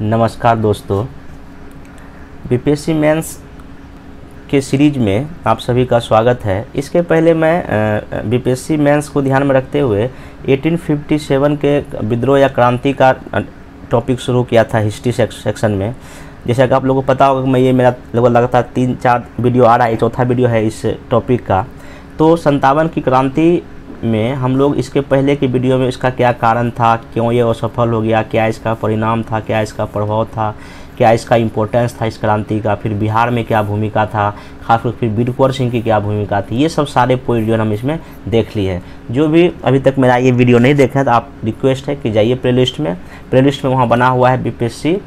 नमस्कार दोस्तों, BPSC mains के सीरीज में आप सभी का स्वागत है। इसके पहले मैं बीपीएससी मेंस को ध्यान में रखते हुए 1857 के विद्रोह या क्रांति का टॉपिक शुरू किया था हिस्ट्री सेक्शन में। जैसा कि आप लोगों को पता होगा कि मैं मेरा लगभग लगातार 3-4 वीडियो आ रहा है, चौथा वीडियो है इस टॉपिक का। तो 57 की क्रांति में हम लोग इसके पहले की वीडियो में इसका क्या कारण था, क्यों ये असफल हो गया, क्या इसका परिणाम था, क्या इसका प्रभाव था, क्या इसका इम्पोर्टेंस था इस क्रांति का, फिर बिहार में क्या भूमिका था, खासकर फिर वीर कुंवर सिंह की क्या भूमिका थी, ये सब सारे पॉइंट जो हम इसमें देख लिए हैं। जो भी अभी तक मेरा ये वीडियो नहीं देखे तो आप रिक्वेस्ट है कि जाइए प्लेलिस्ट में वहाँ बना हुआ है बीपीएससी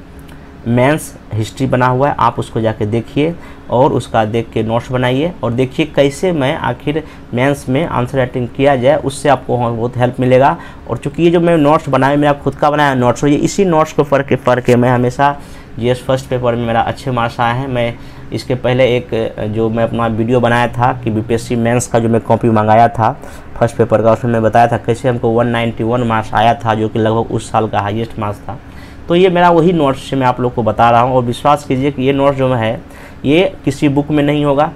मेंस हिस्ट्री बना हुआ है, आप उसको जाके देखिए और उसका देख के नोट्स बनाइए और देखिए कैसे मैं आखिर मेंस में आंसर राइटिंग किया जाए, उससे आपको बहुत हेल्प मिलेगा। और चूँकि ये जो मैं नोट्स बनाया मेरा खुद का बनाया नोट्स, ये इसी नोट्स को पढ़ के मैं हमेशा जीएस फर्स्ट पेपर में मेरा अच्छे मार्क्स आए हैं। मैं इसके पहले एक जो मैं अपना वीडियो बनाया था कि बीपीएससी मेंस का जो मैं कॉपी मंगाया था फर्स्ट पेपर का, उसमें मैं बताया था कैसे हमको 191 मार्क्स आया था, जो कि लगभग उस साल का हाईएस्ट मार्क्स था। तो ये मेरा वही नोट्स से मैं आप लोग को बता रहा हूँ और विश्वास कीजिए कि ये नोट्स जो है ये किसी बुक में नहीं होगा,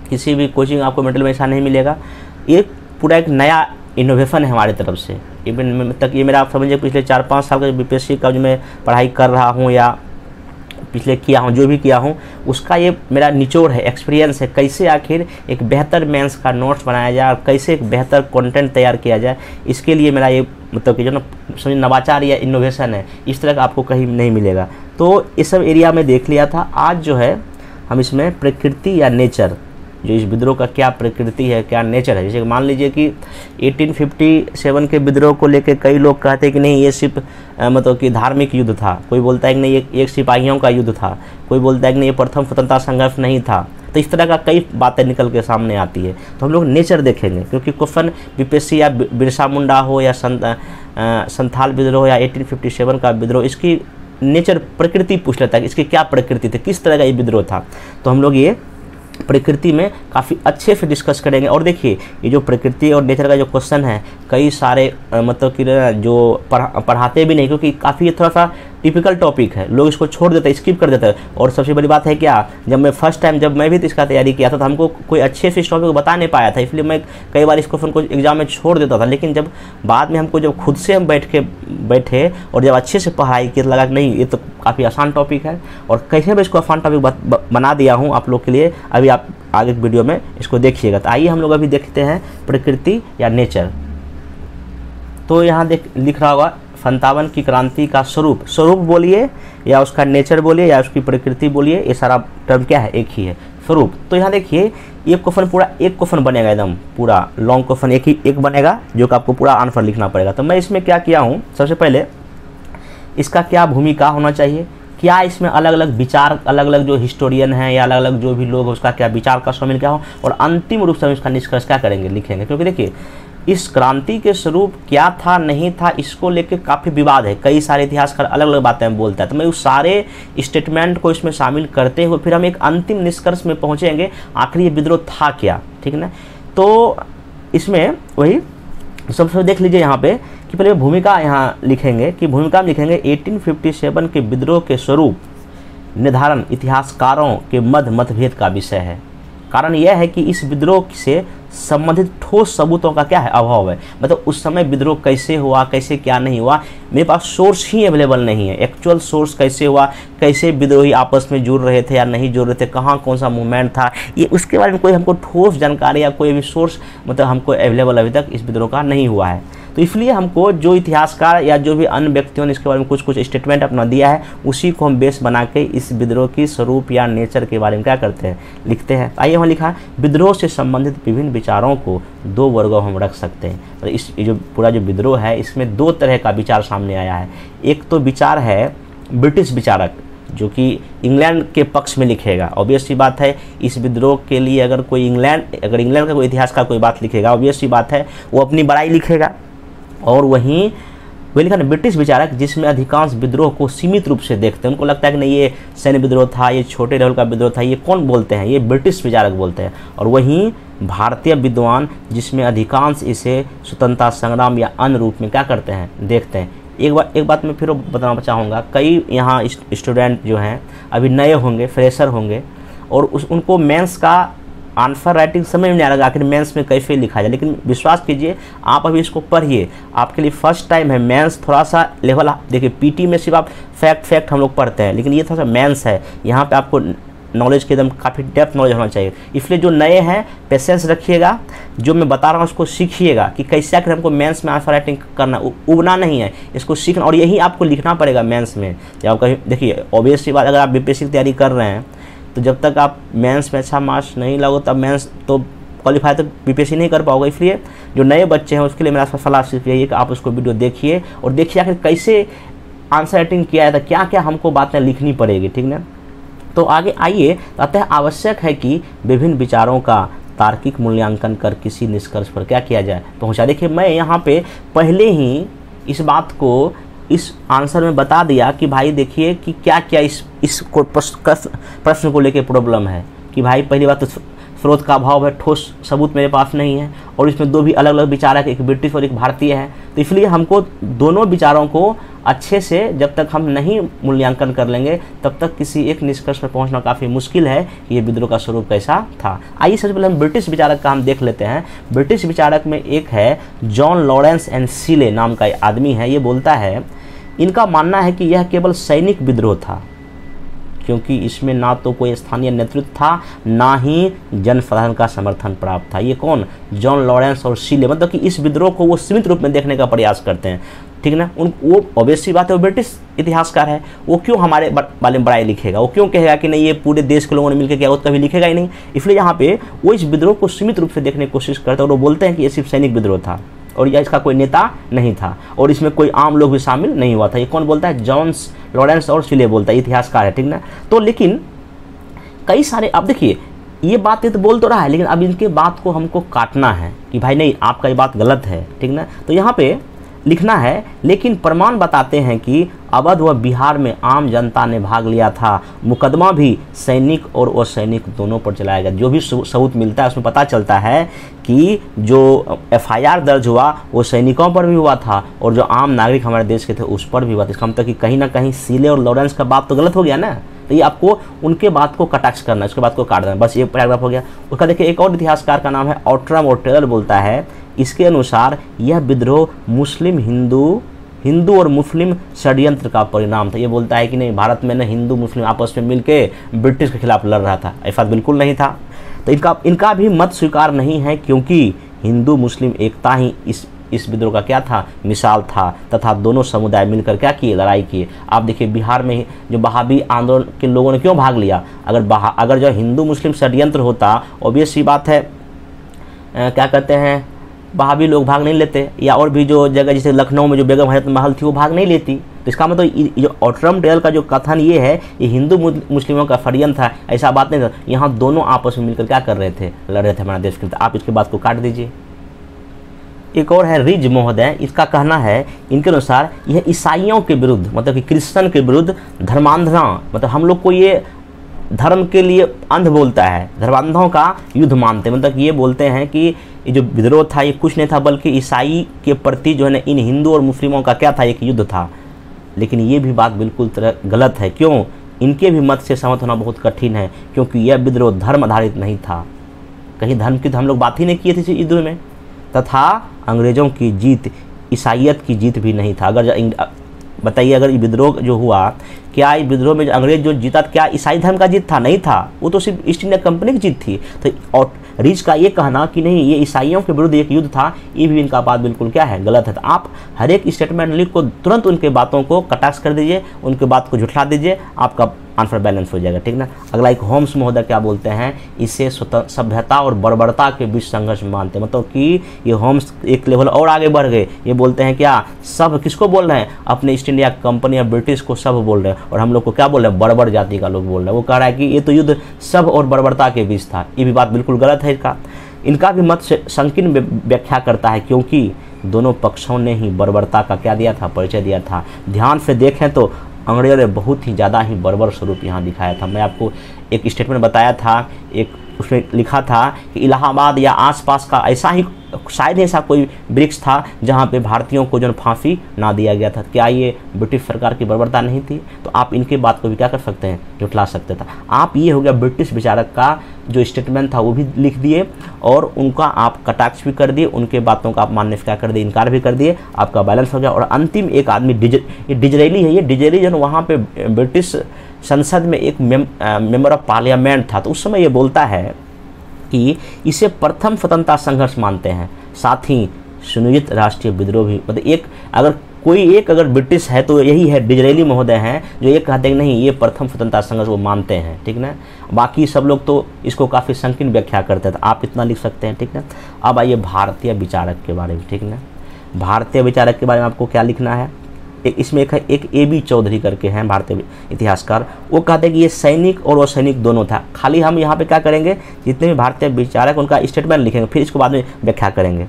किसी भी कोचिंग आपको मेटेरियल में ऐसा नहीं मिलेगा। ये पूरा एक नया इनोवेशन है हमारी तरफ से। इवन तक ये मेरा आप समझिए पिछले 4-5 साल का बीपीएससी का जो मैं पढ़ाई कर रहा हूँ या पिछले किया हूँ, जो भी किया हूँ, उसका ये मेरा निचोड़ है, एक्सपीरियंस है, कैसे आखिर एक बेहतर मेंस का नोट्स बनाया जाए और कैसे एक बेहतर कंटेंट तैयार किया जाए। इसके लिए मेरा ये मतलब कि जो ना समझिए नवाचार या इनोवेशन है, इस तरह का आपको कहीं नहीं मिलेगा। तो इस सब एरिया में देख लिया था। आज जो है हम इसमें प्रकृति या नेचर, जो इस विद्रोह का क्या प्रकृति है, क्या नेचर है। जैसे मान लीजिए कि 1857 के विद्रोह को लेकर कई लोग कहते हैं कि नहीं ये सिर्फ मतलब कि धार्मिक युद्ध था, कोई बोलता है कि नहीं ये एक सिपाहियों का युद्ध था, कोई बोलता है कि नहीं ये प्रथम स्वतंत्रता संघर्ष नहीं था। तो इस तरह का कई बातें निकल के सामने आती है। तो हम लोग नेचर देखेंगे, क्योंकि क्वेश्चन बीपीएससी या बिरसा मुंडा हो या संथाल विद्रोह या 1857 का विद्रोह, इसकी नेचर प्रकृति पूछ लेता है कि इसकी क्या प्रकृति थी, किस तरह का ये विद्रोह था। तो हम लोग ये प्रकृति में काफ़ी अच्छे से डिस्कस करेंगे। और देखिए ये जो प्रकृति और नेचर का जो क्वेश्चन है, कई सारे मतलब कि जो पढ़ाते भी नहीं, क्योंकि काफ़ी थोड़ा सा टिपिकल टॉपिक है, लोग इसको छोड़ देते हैं, स्किप कर देते हैं। और सबसे बड़ी बात है क्या, जब मैं फर्स्ट टाइम जब मैं भी इसका तैयारी किया था तो हमको कोई अच्छे से इस टॉपिक को बता नहीं पाया था, इसलिए मैं कई बार इस क्वेश्चन को एग्जाम में छोड़ देता था। लेकिन जब बाद में हमको जब खुद से हम बैठे और जब अच्छे से पढ़ाई की, लगा कि नहीं ये तो काफ़ी आसान टॉपिक है और कैसे मैं इसको आसान टॉपिक बना दिया हूँ आप लोग के लिए। अभी आप आगे वीडियो में इसको देखिएगा। तो आइए हम लोग अभी देखते हैं प्रकृति या नेचर। तो यहाँ लिख रहा होगा 57 की क्रांति का स्वरूप बोलिए या उसका नेचर बोलिए या उसकी प्रकृति बोलिए, ये सारा टर्म क्या है, एक ही है, स्वरूप। तो यहाँ देखिए ये क्वेश्चन पूरा एक क्वेश्चन बनेगा, एकदम पूरा लॉन्ग क्वेश्चन एक बनेगा, जो कि आपको पूरा आंसर लिखना पड़ेगा। तो मैं इसमें क्या किया हूँ, सबसे पहले इसका क्या भूमिका होना चाहिए, क्या इसमें अलग अलग विचार, अलग अलग जो हिस्टोरियन हैं या अलग अलग जो भी लोग उसका क्या विचार का शामिल क्या हो, और अंतिम रूप से हम इसका निष्कर्ष क्या करेंगे, लिखेंगे। क्योंकि देखिए इस क्रांति के स्वरूप क्या था नहीं था, इसको लेकर काफ़ी विवाद है, कई सारे इतिहासकार अलग अलग बातें बोलते हैं। तो मैं उस सारे स्टेटमेंट को इसमें शामिल करते हुए फिर हम एक अंतिम निष्कर्ष में पहुँचेंगे, आखिर ये विद्रोह था क्या, ठीक है ना। तो इसमें वही सबसे देख लीजिए यहाँ पे कि पहले भूमिका यहाँ लिखेंगे कि भूमिका में लिखेंगे 1857 के विद्रोह के स्वरूप निर्धारण इतिहासकारों के मतभेद का विषय है। कारण यह है कि इस विद्रोह से संबंधित ठोस सबूतों का क्या है, अभाव है। मतलब उस समय विद्रोह कैसे हुआ, कैसे क्या नहीं हुआ, मेरे पास सोर्स ही अवेलेबल नहीं है। एक्चुअल सोर्स कैसे हुआ, कैसे विद्रोही आपस में जुड़ रहे थे या नहीं जुड़ रहे थे, कहाँ कौन सा मूवमेंट था, ये उसके बारे में कोई हमको ठोस जानकारी या कोई भी सोर्स मतलब हमको अवेलेबल अभी तक इस विद्रोह का नहीं हुआ है। तो इसलिए हमको जो इतिहासकार या जो भी अन्य व्यक्तियों ने इसके बारे में कुछ स्टेटमेंट अपना दिया है, उसी को हम बेस बना के इस विद्रोह की स्वरूप या नेचर के बारे में क्या करते हैं, लिखते हैं। आइए वहाँ लिखा है विद्रोह से संबंधित विभिन्न विचारों को 2 वर्गों हम रख सकते हैं। तो इस जो पूरा जो विद्रोह है इसमें 2 तरह का विचार सामने आया है। एक तो विचार है ब्रिटिश विचारक, जो कि इंग्लैंड के पक्ष में लिखेगा। ऑब्वियस सी बात है इस विद्रोह के लिए अगर इंग्लैंड का कोई इतिहास का कोई बात लिखेगा, ऑब्वियस सी बात है वो अपनी बड़ाई लिखेगा। और वहीं वही लिखा ना ब्रिटिश विचारक, जिसमें अधिकांश विद्रोह को सीमित रूप से देखते हैं, उनको लगता है कि नहीं ये सैन्य विद्रोह था, ये छोटे लेवल का विद्रोह था, ये कौन बोलते हैं, ये ब्रिटिश विचारक बोलते हैं। और वहीं भारतीय विद्वान जिसमें अधिकांश इसे स्वतंत्रता संग्राम या अन्य रूप में क्या करते हैं, देखते हैं। एक बात मैं फिर बताना चाहूँगा, कई यहाँ स्टूडेंट जो हैं अभी नए होंगे, फ्रेशर होंगे, और उनको मेंस का आंसर राइटिंग समझ में नहीं आ रहा आखिर मेंस में कैसे लिखा जाए। लेकिन विश्वास कीजिए, आप अभी इसको पढ़िए, आपके लिए फर्स्ट टाइम है। मेंस थोड़ा सा लेवल, देखिए पीटी में सिर्फ आप फैक्ट हम लोग पढ़ते हैं, लेकिन ये थोड़ा सा मेंस है, यहाँ पे आपको नॉलेज के एकदम काफ़ी डेप्थ नॉलेज होना चाहिए। इसलिए जो नए हैं पेशेंस रखिएगा, जो मैं बता रहा हूँ उसको सीखिएगा कि कैसे आखिर हमको मेंस में आंसर राइटिंग करना, उबना नहीं है, इसको सीखना, और यही आपको लिखना पड़ेगा मेंस में। जब कहीं देखिए ऑब्वियसली बात, अगर आप बीपीएससी की तैयारी कर रहे हैं तो जब तक आप मेंस में अच्छा मार्क्स नहीं लगो तब मेंस तो क्वालिफाई तो बीपीएससी नहीं कर पाओगे। इसलिए जो नए बच्चे हैं उसके लिए मेरा सलाह सिर्फ यही है कि आप उसको वीडियो देखिए और देखिए आखिर कैसे आंसर राइटिंग किया जाता है, क्या क्या हमको बातें लिखनी पड़ेगी, ठीक ना। तो आगे आइए, अतः आवश्यक है कि विभिन्न विचारों का तार्किक मूल्यांकन कर किसी निष्कर्ष पर क्या किया जाए, पहुँचा। देखिए मैं यहाँ पे पहले ही इस बात को इस आंसर में बता दिया कि भाई देखिए कि क्या क्या इस प्रश्न को लेके प्रॉब्लम है, कि भाई पहली बात तो स्रोत का अभाव है, ठोस सबूत मेरे पास नहीं है, और इसमें दो भी अलग अलग विचारक, एक ब्रिटिश और एक भारतीय है। तो इसलिए हमको दोनों विचारों को अच्छे से जब तक हम नहीं मूल्यांकन कर लेंगे तब तक किसी एक निष्कर्ष पर पहुंचना काफ़ी मुश्किल है कि ये विद्रोह का स्वरूप कैसा था। आइए सबसे पहले हम ब्रिटिश विचारक का हम देख लेते हैं। ब्रिटिश विचारक में एक है जॉन लॉरेंस एंड सीले नाम का आदमी है। ये बोलता है, इनका मानना है कि यह केवल सैनिक विद्रोह था, क्योंकि इसमें ना तो कोई स्थानीय नेतृत्व था, ना ही जनसाधारण का समर्थन प्राप्त था। ये कौन? जॉन लॉरेंस और सीले, मतलब कि इस विद्रोह को वो सीमित रूप में देखने का प्रयास करते हैं, ठीक ना। वो ऑब्वियसली बात है, वो ब्रिटिश इतिहासकार है, वो क्यों हमारे बारे में बड़ाई लिखेगा, वो क्यों कहेगा कि नहीं ये पूरे देश के लोगों ने मिलकर किया, वो कभी लिखेगा ही नहीं। इसलिए यहाँ पे वो इस विद्रोह को सीमित रूप से देखने की कोशिश करते हैं और वो बोलते हैं कि ये सिर्फ सैनिक विद्रोह था और यह इसका कोई नेता नहीं था और इसमें कोई आम लोग भी शामिल नहीं हुआ था। ये कौन बोलता है? जॉन लॉरेंस और सीले बोलता है, इतिहासकार है, ठीक ना। तो लेकिन कई सारे, अब देखिए ये बात तो बोल तो रहा है, लेकिन अब इनके बात को हमको काटना है कि भाई नहीं आपका ये बात गलत है, ठीक ना। तो यहाँ पे लिखना है, लेकिन प्रमाण बताते हैं कि अवध व बिहार में आम जनता ने भाग लिया था। मुकदमा भी सैनिक और असैनिक दोनों पर चलाया गया। जो भी सबूत मिलता है उसमें पता चलता है कि जो एफआईआर दर्ज हुआ वो सैनिकों पर भी हुआ था और जो आम नागरिक हमारे देश के थे उस पर भी हुआ था। इसका मतलब कि कहीं ना कहीं सीले और लॉरेंस का बात तो गलत हो गया ना। तो ये आपको उनके बात को कटाक्ष करना, उसके बात को काट देना, बस ये पैराग्राफ हो गया। उसका देखिए एक और इतिहासकार का नाम है ऑट्रम और टेलर बोलता है, इसके अनुसार यह विद्रोह मुस्लिम हिंदू और मुस्लिम षड्यंत्र का परिणाम था। ये बोलता है कि नहीं भारत में न हिंदू मुस्लिम आपस में मिलके ब्रिटिश के खिलाफ लड़ रहा था, ऐसा बिल्कुल नहीं था। तो इनका भी मत स्वीकार नहीं है, क्योंकि हिंदू मुस्लिम एकता ही इस विद्रोह का क्या था? मिसाल था, तथा दोनों समुदाय मिलकर क्या किए? लड़ाई किए। आप देखिए बिहार में जो बहाबी आंदोलन के लोगों ने क्यों भाग लिया? अगर जो हिंदू मुस्लिम षड्यंत्र होता, ऑब्वियस सी बात है क्या कहते हैं, बहाबी लोग भाग नहीं लेते, या और भी जो जगह जैसे लखनऊ में जो बेगम हजरत महल थी वो भाग नहीं लेती। तो इसका मतलब जो ऑट्रम टेलर का जो कथन ये है, ये हिंदू मुस्लिमों का षड्यंत्र था, ऐसा बात नहीं था। यहाँ दोनों आपस में मिलकर क्या कर रहे थे? लड़ रहे थे हमारे देश के लिए। आप इसके बात को काट दीजिए। एक और है रिज महोदय, इसका कहना है इनके अनुसार यह ईसाइयों के विरुद्ध, मतलब कि क्रिश्चियन के विरुद्ध धर्मांधता, मतलब हम लोग को ये धर्म के लिए अंध बोलता है, धर्मांधों का युद्ध मानते हैं। मतलब ये बोलते हैं कि ये जो विद्रोह था ये कुछ नहीं था, बल्कि ईसाई के प्रति जो है ना इन हिंदू और मुस्लिमों का क्या था? एक युद्ध था। लेकिन ये भी बात बिल्कुल गलत है। क्यों? इनके भी मत से सहमत होना बहुत कठिन है, क्योंकि यह विद्रोह धर्म आधारित नहीं था। कहीं धर्म की तो हम लोग बात ही नहीं किए थे इस युद्ध में, तथा अंग्रेज़ों की जीत ईसाइयत की जीत भी नहीं था। अगर बताइए, अगर ये विद्रोह जो हुआ, क्या इस विद्रोह में जो अंग्रेज जो जीता क्या ईसाई धर्म का जीत था? नहीं था, वो तो सिर्फ ईस्ट इंडिया कंपनी की जीत थी। तो और रिच का ये कहना कि नहीं ये ईसाइयों के विरुद्ध एक युद्ध था, ये भी इनका बात बिल्कुल क्या है? गलत है। तो आप हर एक स्टेटमेंट लिख को तुरंत उनके बातों को कटाक्ष कर दीजिए, उनके बात को झुठला दीजिए, आपका आंसर बैलेंस हो जाएगा, ठीक ना। अगला एक होम्स महोदय क्या बोलते हैं, इसे सभ्यता और बर्बरता के बीच संघर्ष मानते हैं। मतलब कि ये होम्स एक लेवल और आगे बढ़ गए। ये बोलते हैं क्या? सब किसको बोल रहे हैं? अपने ईस्ट इंडिया कंपनी या ब्रिटिश को सब बोल रहे हैं, और हम लोग को क्या बोल रहे हैं? बर्बर जाति का लोग बोल रहे हैं। वो कह रहा है कि ये तो युद्ध सब और बर्बरता के बीच था। ये भी बात बिल्कुल गलत है। इनका भी मत संकीर्ण व्याख्या करता है, क्योंकि दोनों पक्षों ने ही बर्बरता का क्या दिया था? परिचय दिया था। ध्यान से देखें तो अंग्रेजों ने बहुत ही ज़्यादा ही बर्बर स्वरूप यहाँ दिखाया था। मैं आपको एक स्टेटमेंट बताया था, एक उसमें लिखा था कि इलाहाबाद या आसपास का ऐसा ही शायद ऐसा कोई वृक्ष था जहाँ पे भारतीयों को जो फांसी ना दिया गया था। क्या ये ब्रिटिश सरकार की बर्बरता नहीं थी? तो आप इनके बात को भी क्या कर सकते हैं, जुटला सकते थे आप। ये हो गया ब्रिटिश विचारक का जो स्टेटमेंट था वो भी लिख दिए और उनका आप कटाक्ष भी कर दिए, उनके बातों का आप मानने से क्या कर दिए, इनकार भी कर दिए, आपका बैलेंस हो गया। और अंतिम एक आदमी ये डिजरेली है, ये डिजरेली जो वहाँ पे ब्रिटिश संसद में एक मेंबर ऑफ पार्लियामेंट था, तो उस समय ये बोलता है कि इसे प्रथम स्वतंत्रता संघर्ष मानते हैं, साथ ही सुनियोजित राष्ट्रीय विद्रोह भी। मतलब अगर ब्रिटिश है तो यही है, डिजरेली महोदय हैं जो ये कहते हैं नहीं ये प्रथम स्वतंत्रता संघर्ष वो मानते हैं, ठीक ना। बाकी सब लोग तो इसको काफ़ी संकीर्ण व्याख्या करते हैं, तो आप इतना लिख सकते हैं, ठीक ना। अब आइए भारतीय विचारक के बारे में, ठीक ना। भारतीय विचारक के बारे में आपको क्या लिखना है, इसमें एक AB चौधरी करके हैं भारतीय इतिहासकार, वो कहते हैं कि ये सैनिक और असैनिक दोनों था। खाली हम यहाँ पे क्या करेंगे, जितने भी भारतीय विचारक उनका स्टेटमेंट लिखेंगे, फिर इसको बाद में व्याख्या करेंगे।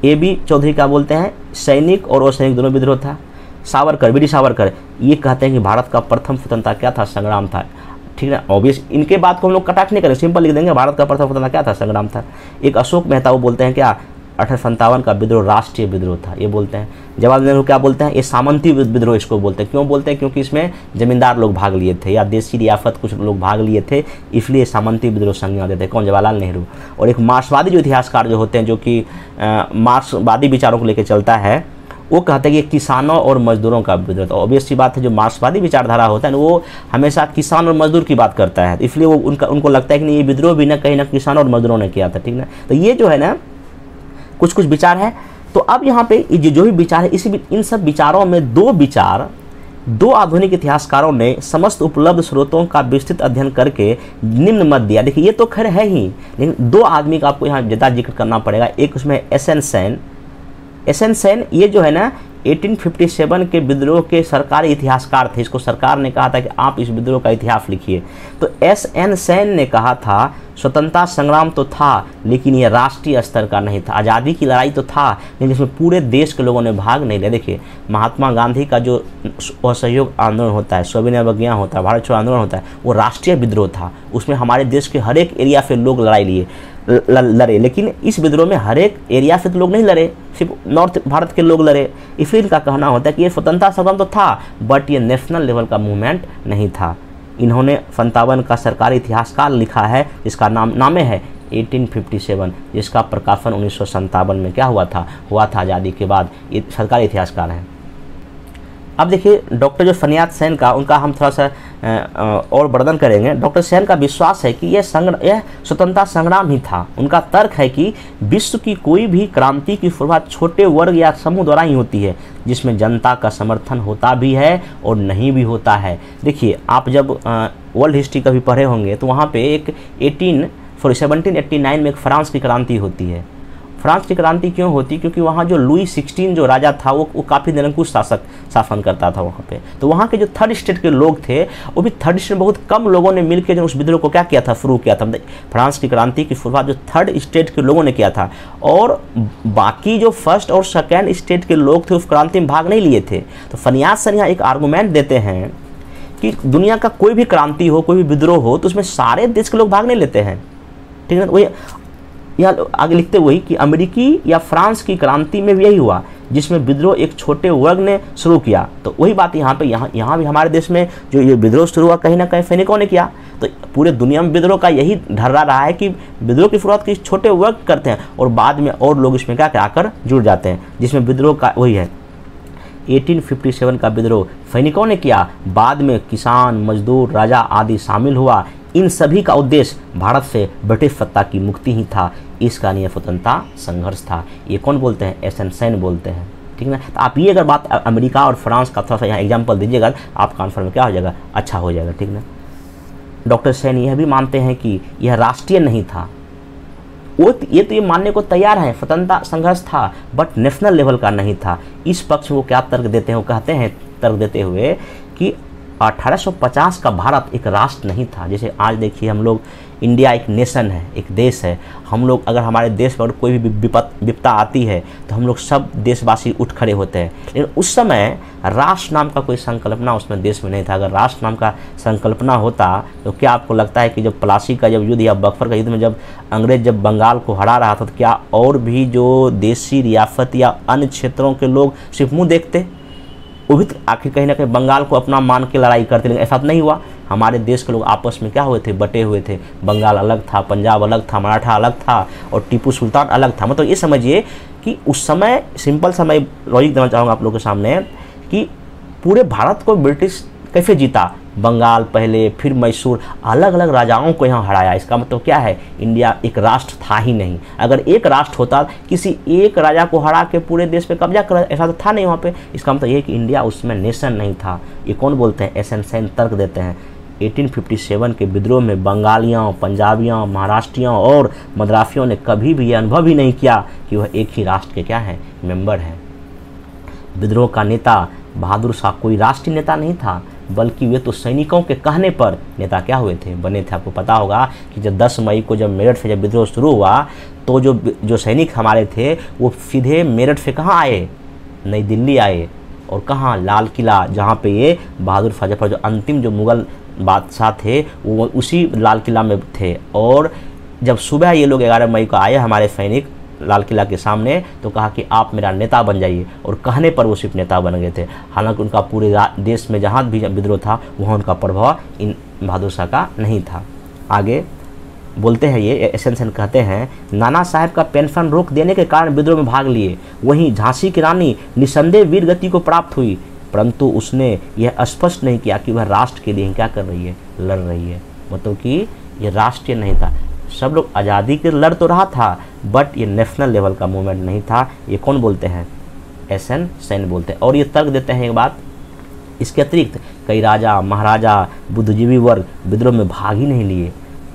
AB चौधरी क्या बोलते हैं, सैनिक और असैनिक दोनों विद्रोह था। सावरकर, वीडी सावरकर, ये कहते हैं कि भारत का प्रथम स्वतंत्रता क्या था, संग्राम था, ठीक है। ऑब्वियस इनके बात को हम लोग कटाक्ष नहीं करेंगे, सिंपल लिख देंगे भारत का प्रथम स्वतंत्रता क्या था, संग्राम था। एक अशोक मेहता वो बोलते हैं क्या, 1857 का विद्रोह राष्ट्रीय विद्रोह था, ये बोलते हैं। जवाहरलाल नेहरू क्या बोलते हैं, ये सामंती विद्रोह इसको बोलते हैं। क्यों बोलते हैं, क्योंकि इसमें जमींदार लोग भाग लिए थे या देशी रियासत कुछ लोग भाग लिए थे, इसलिए सामंती विद्रोह संज्ञा देते हैं। कौन, जवाहरलाल नेहरू। और एक मार्क्सवादी जो इतिहासकार जो होते हैं, जो कि मार्क्सवादी विचारों को लेकर चलता है, वो कहते हैं कि किसानों और मजदूरों का विद्रोह। तो ऑब्वियस सी बात है, जो मार्क्सवादी विचारधारा होता है ना, वो हमेशा किसान और मजदूर की बात करता है, इसलिए वो उनको लगता है कि नहीं ये विद्रोह भी ना कहीं ना किसानों और मजदूरों ने किया था, ठीक ना। तो ये जो है ना कुछ विचार है। तो अब यहाँ पे जो भी विचार है, इन सब विचारों में दो आधुनिक इतिहासकारों ने समस्त उपलब्ध स्रोतों का विस्तृत अध्ययन करके निम्न मत दिया। देखिए ये तो खैर है ही, लेकिन दो आदमी का आपको यहाँ ज़्यादा जिक्र करना पड़ेगा। एक उसमें एसएन सेन, ये जो है ना 1857 के विद्रोह के सरकारी इतिहासकार थे। इसको सरकार ने कहा था कि आप इस विद्रोह का इतिहास लिखिए। तो एसएन सेन ने कहा था स्वतंत्रता संग्राम तो था, लेकिन यह राष्ट्रीय स्तर का नहीं था। आज़ादी की लड़ाई तो था, लेकिन इसमें पूरे देश के लोगों ने भाग नहीं लिया। देखिए महात्मा गांधी का जो असहयोग आंदोलन होता है, सविनय अवज्ञा होता है, भारत छोड़ो आंदोलन होता है, वो राष्ट्रीय विद्रोह था। उसमें हमारे देश के हर एक एरिया से लोग लड़े, लेकिन इस विद्रोह में हर एक एरिया से तो लोग नहीं लड़े, सिर्फ नॉर्थ भारत के लोग लड़े। इसलिए इनका कहना होता है कि ये स्वतंत्रता संग्राम तो था, बट ये नेशनल लेवल का मूवमेंट नहीं था। इन्होंने 57 का सरकारी इतिहासकाल लिखा है, जिसका नाम है 1857, जिसका प्रकाशन 1957 में क्या हुआ था आज़ादी के बाद। ये सरकारी इतिहासकार हैं। अब देखिए डॉक्टर जो फनियाद सेन का, उनका हम थोड़ा सा और वर्णन करेंगे। डॉक्टर सेन का विश्वास है कि यह स्वतंत्रता संग्राम ही था। उनका तर्क है कि विश्व की कोई भी क्रांति की शुरुआत छोटे वर्ग या समूह द्वारा ही होती है, जिसमें जनता का समर्थन होता भी है और नहीं भी होता है। देखिए आप जब वर्ल्ड हिस्ट्री कभी पढ़े होंगे तो वहाँ पे एक 1789 में एक फ्रांस की क्रांति होती है। फ्रांस की क्रांति क्यों होती, क्योंकि वहाँ जो लुई 16 जो राजा था वो काफ़ी निरंकुश शासन करता था वहाँ पे। तो वहाँ के जो थर्ड स्टेट के लोग थे, वो भी थर्ड स्टेट बहुत कम लोगों ने मिलकर जो उस विद्रोह को क्या किया था, शुरू किया था। फ्रांस की क्रांति की शुरुआत जो थर्ड स्टेट के लोगों ने किया था, और बाकी जो फर्स्ट और सेकेंड स्टेट के लोग थे उस क्रांति में भाग नहीं लिए थे। तो फनियाद सर यहाँ एक आर्गूमेंट देते हैं कि दुनिया का कोई भी क्रांति हो, कोई भी विद्रोह हो, तो उसमें सारे देश के लोग भाग नहीं लेते हैं, ठीक है। वही यहाँ आगे लिखते हुए कि अमेरिकी या फ्रांस की क्रांति में भी यही हुआ, जिसमें विद्रोह एक छोटे वर्ग ने शुरू किया। तो वही बात यहाँ पे यहाँ भी हमारे देश में जो ये विद्रोह शुरू हुआ, कहीं ना कहीं सैनिकों ने किया। तो पूरे दुनिया में विद्रोह का यही ढर्रा रहा है कि विद्रोह की शुरुआत किसी छोटे वर्ग करते हैं और बाद में और लोग इसमें क्या आकर जुड़ जाते हैं, जिसमें विद्रोह का वही है 1857 का विद्रोह सैनिकों ने किया, बाद में किसान, मजदूर, राजा आदि शामिल हुआ। इन सभी का उद्देश्य भारत से ब्रिटिश सत्ता की मुक्ति ही था। इसका नियम स्वतंत्रता संघर्ष था। ये कौन बोलते हैं, एसएन सेन बोलते हैं, ठीक ना। तो आप ये अगर बात अमेरिका और फ्रांस का थोड़ा सा यहाँ एग्जाम्पल दीजिएगा, आपका आंसर में क्या हो जाएगा, अच्छा हो जाएगा, ठीक ना। डॉक्टर सेन यह भी मानते हैं कि यह राष्ट्रीय नहीं था। ये मानने को तैयार है, स्वतंत्रता संघर्ष था, बट नेशनल लेवल का नहीं था। इस पक्ष वो क्या तर्क देते हैं, वो कहते हैं तर्क देते हुए कि 1850 का भारत एक राष्ट्र नहीं था। जैसे आज देखिए हम लोग, इंडिया एक नेशन है, एक देश है। हम लोग अगर हमारे देश पर कोई भी विपत्ता आती है तो हम लोग सब देशवासी उठ खड़े होते हैं। लेकिन उस समय राष्ट्र नाम का कोई संकल्पना उसमें देश में नहीं था। अगर राष्ट्र नाम का संकल्पना होता तो क्या आपको लगता है कि जब प्लासी का जब युद्ध या बक्सर का युद्ध में जब अंग्रेज जब बंगाल को हरा रहा था तो क्या और भी जो देसी रियासत या अन्य क्षेत्रों के लोग सिर्फ मुँह देखते? वो भी आखिर कहीं ना कहीं बंगाल को अपना मान के लड़ाई करते, लेकिन ऐसा तो नहीं हुआ। हमारे देश के लोग आपस में क्या हुए थे? बटे हुए थे। बंगाल अलग था, पंजाब अलग था, मराठा अलग था और टीपू सुल्तान अलग था। मतलब ये समझिए कि उस समय सिंपल सा मैं लॉजिक देना चाहूँगा आप लोगों के सामने कि पूरे भारत को ब्रिटिश कैसे जीता? बंगाल पहले, फिर मैसूर, अलग अलग राजाओं को यहाँ हराया। इसका मतलब क्या है? इंडिया एक राष्ट्र था ही नहीं। अगर एक राष्ट्र होता, किसी एक राजा को हरा के पूरे देश पे कब्जा कर, ऐसा तो था नहीं वहाँ पे। इसका मतलब ये कि इंडिया उसमें नेशन नहीं था। ये कौन बोलते हैं? एस एन सेन तर्क देते हैं। 1857 के विद्रोह में बंगालियों, पंजाबियों, महाराष्ट्रियों और मद्रासियों ने कभी भी यह अनुभव ही नहीं किया कि वह एक ही राष्ट्र के क्या हैं? मेंबर हैं। विद्रोह का नेता बहादुर शाह कोई राष्ट्रीय नेता नहीं था, बल्कि वे तो सैनिकों के कहने पर नेता क्या हुए थे? बने थे। आपको पता होगा कि जब 10 मई को जब मेरठ से जब विद्रोह शुरू हुआ तो जो सैनिक हमारे थे वो सीधे मेरठ से कहाँ आए? नई दिल्ली आए। और कहाँ? लाल किला, जहाँ पे ये बहादुर शाह जफर जो अंतिम जो मुग़ल बादशाह थे वो उसी लाल किला में थे। और जब सुबह ये लोग 11 मई को आए हमारे सैनिक लाल किला के सामने तो कहा कि आप मेरा नेता बन जाइए, और कहने पर वो सिर्फ नेता बन गए थे। हालांकि उनका पूरे देश में जहाँ भी विद्रोह था वहाँ उनका प्रभाव इन बहादुर शाह का नहीं था। आगे बोलते हैं ये एस एन सेन कहते हैं, नाना साहब का पेंशन रोक देने के कारण विद्रोह में भाग लिए। वहीं झांसी की रानी निसंदेह वीर गति को प्राप्त हुई, परंतु उसने यह स्पष्ट नहीं किया कि वह राष्ट्र के लिए क्या कर रही है? लड़ रही है। मतलब कि यह राष्ट्रीय नहीं था। सब लोग आज़ादी के लड़ तो रहा था, बट ये नेशनल लेवल का मूवमेंट नहीं था। ये कौन बोलते हैं? एस एन सेन बोलते हैं। और ये तर्क देते हैं एक बात, इसके अतिरिक्त कई राजा, महाराजा, बुद्धिजीवी वर्ग विद्रोह में भाग ही नहीं लिए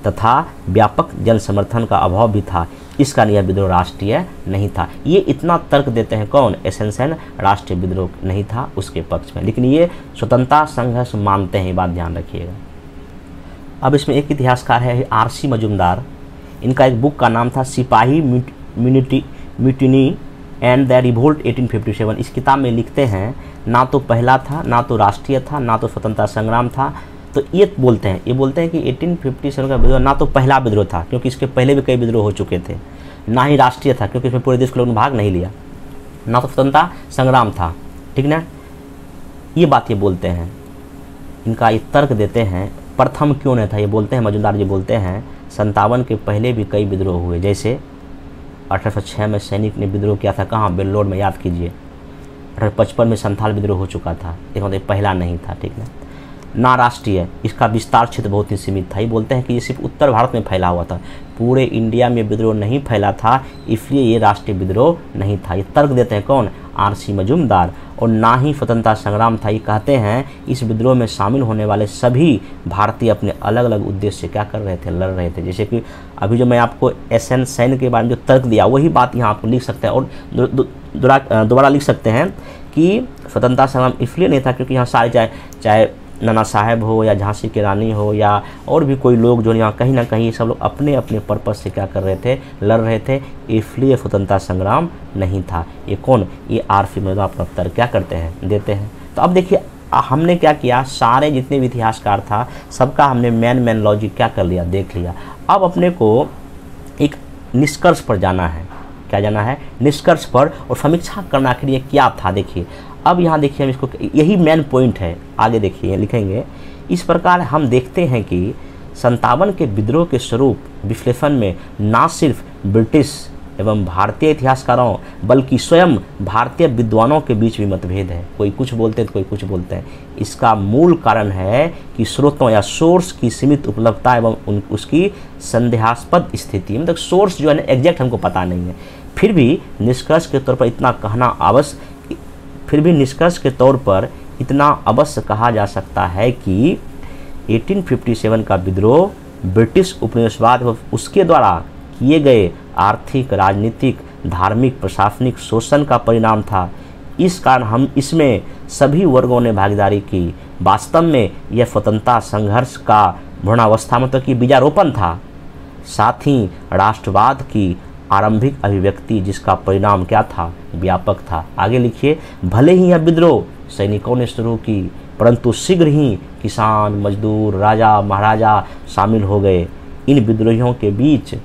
तथा व्यापक जन समर्थन का अभाव भी था। इस कारण यह विद्रोह राष्ट्रीय नहीं था। ये इतना तर्क देते हैं कौन? S N Sen. राष्ट्रीय विद्रोह नहीं था उसके पक्ष में, लेकिन ये स्वतंत्रता संघर्ष मानते हैं। ये बात ध्यान रखिएगा। अब इसमें एक इतिहासकार है आर.सी. मजूमदार। इनका एक बुक का नाम था सिपाही म्यूटिनी एंड द रिवोल्ट 1857। इस किताब में लिखते हैं, ना तो पहला था, ना तो राष्ट्रीय था, ना तो स्वतंत्रता संग्राम था। तो ये बोलते हैं कि 1857 का विद्रोह ना तो पहला विद्रोह था, क्योंकि इसके पहले भी कई विद्रोह हो चुके थे, ना ही राष्ट्रीय था क्योंकि इसमें पूरे देश के लोगों ने भाग नहीं लिया, ना तो स्वतंत्रता संग्राम था। ठीक ना? ये बात ये बोलते हैं। इनका ये तर्क देते हैं प्रथम क्यों नहीं था। ये बोलते हैं मजूमदार जी बोलते हैं 57 के पहले भी कई विद्रोह हुए। जैसे 1806 में सैनिक ने विद्रोह किया था, कहाँ? बेल्लोर में, याद कीजिए। 1855 में संथाल विद्रोह हो चुका था, एक मतलब पहला नहीं था। ठीक है ना? राष्ट्रीय, इसका विस्तार क्षेत्र बहुत ही सीमित था। ये बोलते हैं कि ये सिर्फ उत्तर भारत में फैला हुआ था, पूरे इंडिया में विद्रोह नहीं फैला था, इसलिए ये राष्ट्रीय विद्रोह नहीं था। ये तर्क देते हैं कौन? आर.सी. मजूमदार। और ना ही स्वतंत्रता संग्राम था। ये कहते हैं इस विद्रोह में शामिल होने वाले सभी भारतीय अपने अलग अलग उद्देश्य से क्या कर रहे थे? लड़ रहे थे। जैसे कि अभी जो मैं आपको एस एन सेन के बारे में जो तर्क दिया वही बात यहाँ आपको लिख सकते हैं और दोबारा लिख सकते हैं कि स्वतंत्रता संग्राम इसलिए नहीं था क्योंकि यहाँ सारे चाहे नाना साहब हो या झांसी की रानी हो या और भी कोई लोग जो यहाँ कहीं ना कहीं सब लोग अपने अपने पर्पस से क्या कर रहे थे? लड़ रहे थे, इसलिए स्वतंत्रता संग्राम नहीं था। ये कौन? ये आर.सी. मजूमदार अपना तर्क क्या करते हैं? देते हैं। तो अब देखिए हमने क्या किया, सारे जितने भी इतिहासकार था सबका हमने मेन लॉजिक क्या कर लिया? देख लिया। अब अपने को एक निष्कर्ष पर जाना है। क्या जाना है? निष्कर्ष पर, और समीक्षा करना के लिए क्या था। देखिए अब यहाँ देखिए हम इसको, यही मेन पॉइंट है। आगे देखिए लिखेंगे, इस प्रकार हम देखते हैं कि 57 के विद्रोह के स्वरूप विश्लेषण में ना सिर्फ ब्रिटिश एवं भारतीय इतिहासकारों बल्कि स्वयं भारतीय विद्वानों के बीच भी मतभेद है। कोई कुछ बोलते हैं तो कोई कुछ बोलते हैं। इसका मूल कारण है कि स्रोतों या सोर्स की सीमित उपलब्धता एवं उसकी संदेहास्पद स्थिति। मतलब सोर्स जो है ना एग्जैक्ट हमको पता नहीं है। फिर भी निष्कर्ष के तौर पर इतना अवश्य कहा जा सकता है कि 1857 का विद्रोह ब्रिटिश उपनिवेशवाद व उसके द्वारा किए गए आर्थिक, राजनीतिक, धार्मिक, प्रशासनिक शोषण का परिणाम था। इस कारण हम इसमें सभी वर्गों ने भागीदारी की, वास्तव में यह स्वतंत्रता संघर्ष का भ्रूणावस्था मतलब कि बीजारोपण था, साथ ही राष्ट्रवाद की आरंभिक अभिव्यक्ति जिसका परिणाम क्या था, व्यापक था। आगे लिखिए, भले ही यह विद्रोह सैनिकों ने शुरू की परंतु शीघ्र ही किसान, मजदूर, राजा, महाराजा शामिल हो गए। इन विद्रोहियों के बीच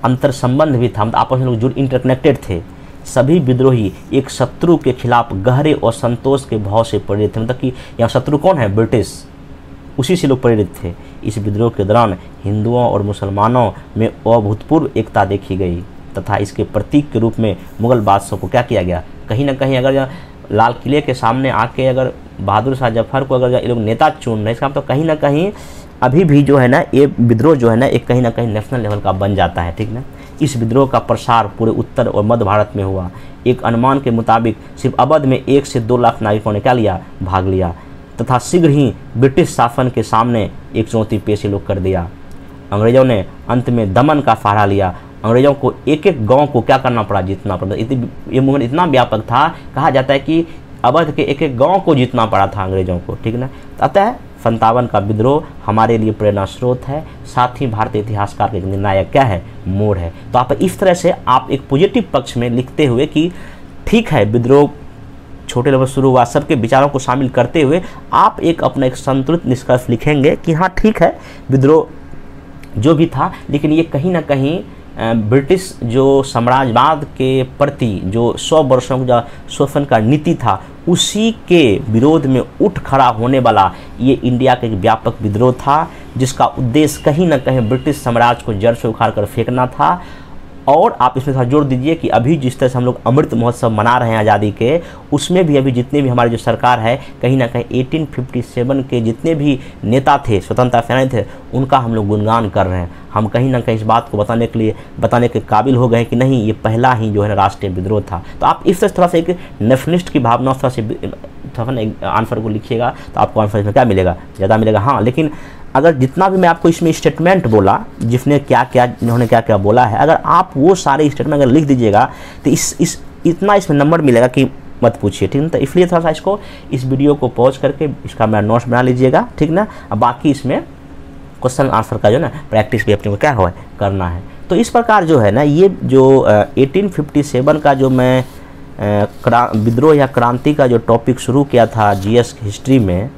अंतर संबंध भी था, मतलब आपस में लोग जुड़ इंटरकनेक्टेड थे। सभी विद्रोही एक शत्रु के खिलाफ गहरे असंतोष के भाव से प्रेरित थे, मतलब कि यहाँ शत्रु कौन है, ब्रिटिश, उसी से लोग प्रेरित थे। इस विद्रोह के दौरान हिंदुओं और मुसलमानों में अभूतपूर्व एकता देखी गई तथा इसके प्रतीक के रूप में मुगल बादशाह को क्या किया गया, कहीं ना कहीं अगर लाल किले के सामने आके अगर बहादुर शाह जफर को अगर ये लोग नेता चुन रहे, इसका मतलब कहीं ना कहीं अभी भी जो है ना ये विद्रोह जो है ना एक कहीं ना कहीं नेशनल लेवल का बन जाता है, ठीक ना। इस विद्रोह का प्रसार पूरे उत्तर और मध्य भारत में हुआ। एक अनुमान के मुताबिक सिर्फ अवध में 1 से 2 लाख नागरिकों ने क्या लिया, भाग लिया तथा शीघ्र ही ब्रिटिश शासन के सामने एक चुनौती पेश लोग कर दिया। अंग्रेजों ने अंत में दमन का सहारा लिया। अंग्रेजों को एक एक गांव को क्या करना पड़ा, जीतना पड़ा। ये मूवमेंट इतना व्यापक था, कहा जाता है कि अवध के एक एक गांव को जीतना पड़ा था अंग्रेजों को, ठीक ना। अतः 57 का विद्रोह हमारे लिए प्रेरणा स्रोत है, साथ ही भारतीय इतिहासकार के निर्णायक क्या है, मोड़ है। तो आप इस तरह से आप एक पॉजिटिव पक्ष में लिखते हुए कि ठीक है विद्रोह छोटे लेवल शुरू हुआ, सबके विचारों को शामिल करते हुए आप एक अपना एक संतुलित निष्कर्ष लिखेंगे कि हाँ ठीक है विद्रोह जो भी था, लेकिन ये कहीं ना कहीं ब्रिटिश जो साम्राज्यवाद के प्रति जो 100 वर्षों का शोषण का नीति था उसी के विरोध में उठ खड़ा होने वाला ये इंडिया का एक व्यापक विद्रोह था, जिसका उद्देश्य कहीं ना कहीं ब्रिटिश साम्राज्य को जड़ से उखाड़ कर फेंकना था। और आप इसमें थोड़ा जोड़ दीजिए कि अभी जिस तरह से हम लोग अमृत महोत्सव मना रहे हैं आज़ादी के, उसमें भी अभी जितने भी हमारी जो सरकार है कहीं ना कहीं 1857 के जितने भी नेता थे, स्वतंत्रता सेनानी थे, उनका हम लोग गुणगान कर रहे हैं। हम कहीं ना कहीं इस बात को बताने के काबिल हो गए कि नहीं ये पहला ही जो है राष्ट्रीय विद्रोह था। तो आप इस तरह से एक नेशनलिस्ट की भावना से आंसर को लिखिएगा तो आपको आंसर में क्या मिलेगा, ज़्यादा मिलेगा। हाँ, लेकिन अगर जितना भी मैं आपको इसमें स्टेटमेंट बोला, जिन्होंने क्या क्या बोला है, अगर आप वो सारे स्टेटमेंट अगर लिख दीजिएगा तो इतना इसमें नंबर मिलेगा कि मत पूछिए, ठीक ना। तो इसलिए थोड़ा सा इसको इस वीडियो को पॉज करके इसका मेरा नोट्स बना लीजिएगा, ठीक ना। अब बाकी इसमें क्वेश्चन आंसर का जो ना प्रैक्टिस भी अपने को क्या है करना है। तो इस प्रकार जो है ना ये जो 1857 का जो मैं विद्रोह या क्रांति का जो टॉपिक शुरू किया था जीएस हिस्ट्री में,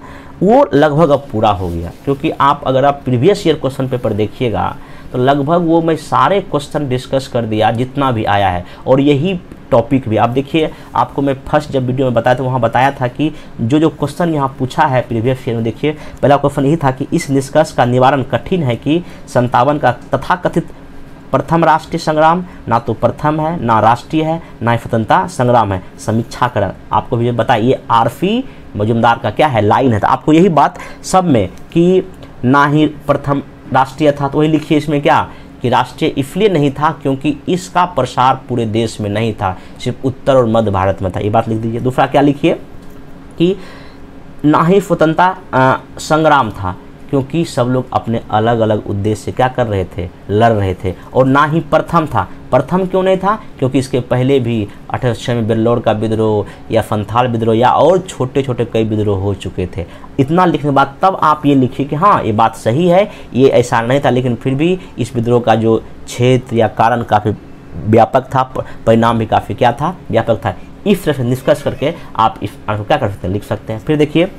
वो लगभग अब पूरा हो गया। क्योंकि अगर आप प्रीवियस ईयर क्वेश्चन पेपर देखिएगा तो लगभग वो मैं सारे क्वेश्चन डिस्कस कर दिया जितना भी आया है। और यही टॉपिक भी आप देखिए, आपको मैं फर्स्ट जब वीडियो में बताया था वहाँ बताया था कि जो क्वेश्चन यहाँ पूछा है प्रीवियस ईयर में, देखिए पहला क्वेश्चन यही था कि इस निष्कर्ष का निवारण कठिन है कि 57 का तथाकथित प्रथम राष्ट्रीय संग्राम ना तो प्रथम है, ना राष्ट्रीय है, ना ही स्वतंत्रता संग्राम है, समीक्षा करें। आपको भी बताइए ये आरपी मजुमदार का क्या है, लाइन है। तो आपको यही बात सब में कि ना ही प्रथम राष्ट्रीय था, तो वही लिखिए इसमें क्या कि राष्ट्रीय इसलिए नहीं था क्योंकि इसका प्रसार पूरे देश में नहीं था, सिर्फ उत्तर और मध्य भारत में था, ये बात लिख दीजिए। दूसरा क्या लिखिए कि ना ही स्वतंत्रता संग्राम था क्योंकि सब लोग अपने अलग अलग उद्देश्य से क्या कर रहे थे, लड़ रहे थे। और ना ही प्रथम था। प्रथम क्यों नहीं था, क्योंकि इसके पहले भी 1806 में बेल्लौर का विद्रोह या संथाल विद्रोह या और छोटे छोटे कई विद्रोह हो चुके थे। इतना लिखने के बाद तब आप ये लिखिए कि हाँ ये बात सही है, ये ऐसा नहीं था, लेकिन फिर भी इस विद्रोह का जो क्षेत्र या कारण काफ़ी व्यापक था, परिणाम भी काफ़ी क्या था, व्यापक था। इस तरह से निष्कर्ष करके आप इस आंसर क्या कर सकते हैं, लिख सकते हैं। फिर देखिए,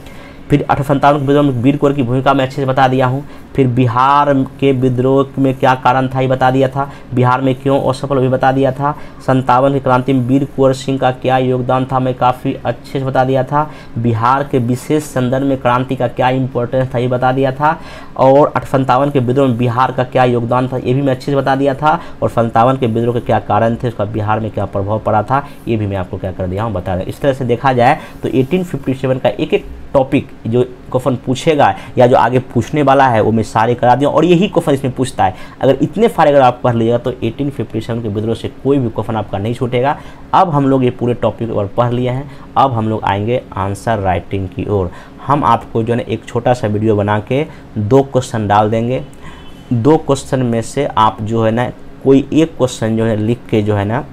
फिर 1857 के विद्रोह में वीर कुंवर की भूमिका मैं अच्छे से बता दिया हूँ। फिर बिहार के विद्रोह में क्या कारण था ये बता दिया था, बिहार में क्यों असफल भी बता दिया था। 57 की क्रांति में वीर कुंवर सिंह का क्या योगदान था मैं काफ़ी अच्छे से बता दिया था। बिहार के विशेष संदर्भ में क्रांति का क्या इंपॉर्टेंस था ये बता दिया था। और 57 के विद्रोह में बिहार का क्या योगदान था ये भी मैं अच्छे से बता दिया था। और 57 के विद्रोह के क्या कारण थे, उसका बिहार में क्या प्रभाव पड़ा था, ये भी मैं आपको क्या कर दिया हूँ, बता दिया। इस तरह से देखा जाए तो 1857 का एक एक टॉपिक जो क्वेश्चन पूछेगा या जो आगे पूछने वाला है वो मैं सारे करा दिया। और यही क्वेश्चन इसमें पूछता है। अगर इतने सारे अगर आप पढ़ लीजिएगा तो 1857 के विद्रोह से कोई भी क्वेश्चन आपका नहीं छूटेगा। अब हम लोग ये पूरे टॉपिक और पढ़ लिए हैं, अब हम लोग आएंगे आंसर राइटिंग की ओर। हम आपको जो है एक छोटा सा वीडियो बना के 2 क्वेश्चन डाल देंगे। 2 क्वेश्चन में से आप जो है ना कोई एक क्वेश्चन जो है लिख के जो है ना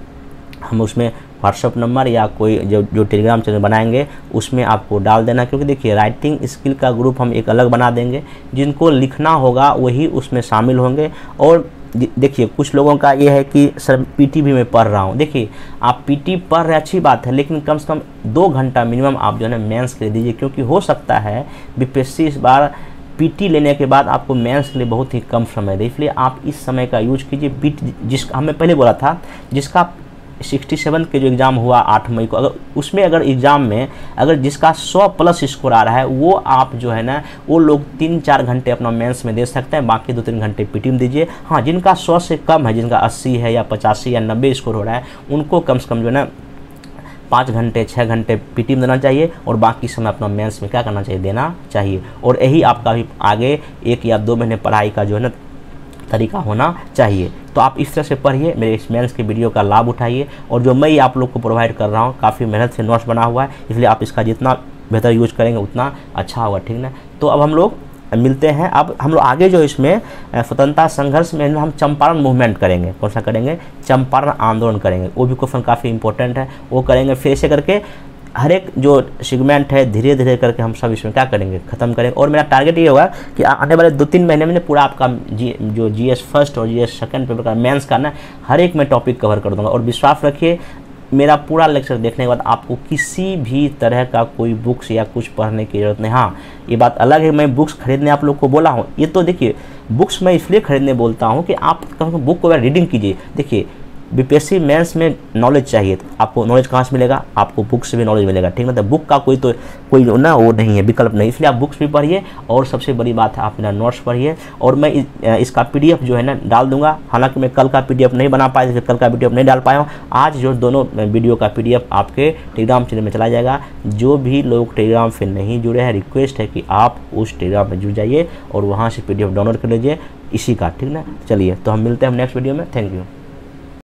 हम उसमें व्हाट्सअप नंबर या कोई जो टेलीग्राम चैनल बनाएंगे उसमें आपको डाल देना, क्योंकि देखिए राइटिंग स्किल का ग्रुप हम एक अलग बना देंगे, जिनको लिखना होगा वही उसमें शामिल होंगे। और देखिए कुछ लोगों का ये है कि सर पीटी भी मैं पढ़ रहा हूँ। देखिए आप पीटी पढ़ रहे अच्छी बात है, लेकिन कम से कम 2 घंटा मिनिमम आप जो है ना मेंस के लिए दीजिए, क्योंकि हो सकता है बीपीएससी इस बार पीटी लेने के बाद आपको मेंस के लिए बहुत ही कम समय दे, इसलिए आप इस समय का यूज कीजिए। जिसका हमें पहले बोला था, जिसका 67 के जो एग्ज़ाम हुआ 8 मई को, अगर उसमें अगर एग्ज़ाम में अगर जिसका 100 प्लस स्कोर आ रहा है, वो आप जो है ना वो लोग 3-4 घंटे अपना मेंस में दे सकते हैं, बाकी 2-3 घंटे पीटी में दीजिए। हाँ, जिनका 100 से कम है, जिनका 80 है या 85 या 90 स्कोर हो रहा है, उनको कम से कम जो है ना 5 घंटे 6 घंटे पीटी में देना चाहिए, और बाकी समय अपना मेंस में क्या करना चाहिए, देना चाहिए। और यही आपका भी आगे 1 या 2 महीने पढ़ाई का जो है ना तरीका होना चाहिए। तो आप इस तरह से पढ़िए, मेरे इस मेंस के वीडियो का लाभ उठाइए, और जो मैं आप लोग को प्रोवाइड कर रहा हूँ काफ़ी मेहनत से नोट्स बना हुआ है, इसलिए आप इसका जितना बेहतर यूज करेंगे उतना अच्छा होगा, ठीक ना। तो अब हम लोग मिलते हैं। अब हम लोग आगे जो इसमें स्वतंत्रता संघर्ष में हम चंपारण मूवमेंट करेंगे। कौन सा करेंगे, चंपारण आंदोलन करेंगे, वो भी क्वेश्चन काफ़ी इंपॉर्टेंट है, वो करेंगे। फिर ऐसे करके हर एक जो सेगमेंट है धीरे धीरे करके हम सब इसमें क्या करेंगे, ख़त्म करेंगे। और मेरा टारगेट ये होगा कि आने वाले 2-3 महीने में पूरा आपका जो जीएस फर्स्ट और जीएस सेकंड पेपर का मेंस का ना हर एक में टॉपिक कवर कर दूंगा। और विश्वास रखिए, मेरा पूरा लेक्चर देखने के बाद आपको किसी भी तरह का कोई बुक्स या कुछ पढ़ने की ज़रूरत नहीं। हाँ, ये बात अलग है, मैं बुक्स खरीदने आप लोग को बोला हूँ, ये तो देखिए बुक्स मैं इसलिए खरीदने बोलता हूँ कि आप कम से कम बुक को रीडिंग कीजिए। देखिए बीपीएससी मेंस में नॉलेज चाहिए, तो आपको नॉलेज कहाँ से मिलेगा, आपको बुक से भी नॉलेज मिलेगा, ठीक है। तो बुक का कोई ना वो नहीं है, विकल्प नहीं, इसलिए आप बुक्स भी पढ़िए, और सबसे बड़ी बात है आप मेरा नोट्स पढ़िए। और मैं इसका पीडीएफ जो है ना डाल दूंगा, हालांकि मैं कल का पीडीएफ नहीं बना पाया, कल का पीडीएफ नहीं डाल पाया हूँ। आज जो दोनों वीडियो का पीडीएफ आपके टेलीग्राम चैनल में चला जाएगा। जो भी लोग टेलीग्राम से नहीं जुड़े हैं, रिक्वेस्ट है कि आप उस टेलीग्राम में जुड़ जाइए और वहाँ से पीडीएफ डाउनलोड कर लीजिए इसी का, ठीक ना। चलिए, तो हम मिलते हैं नेक्स्ट वीडियो में। Thank you.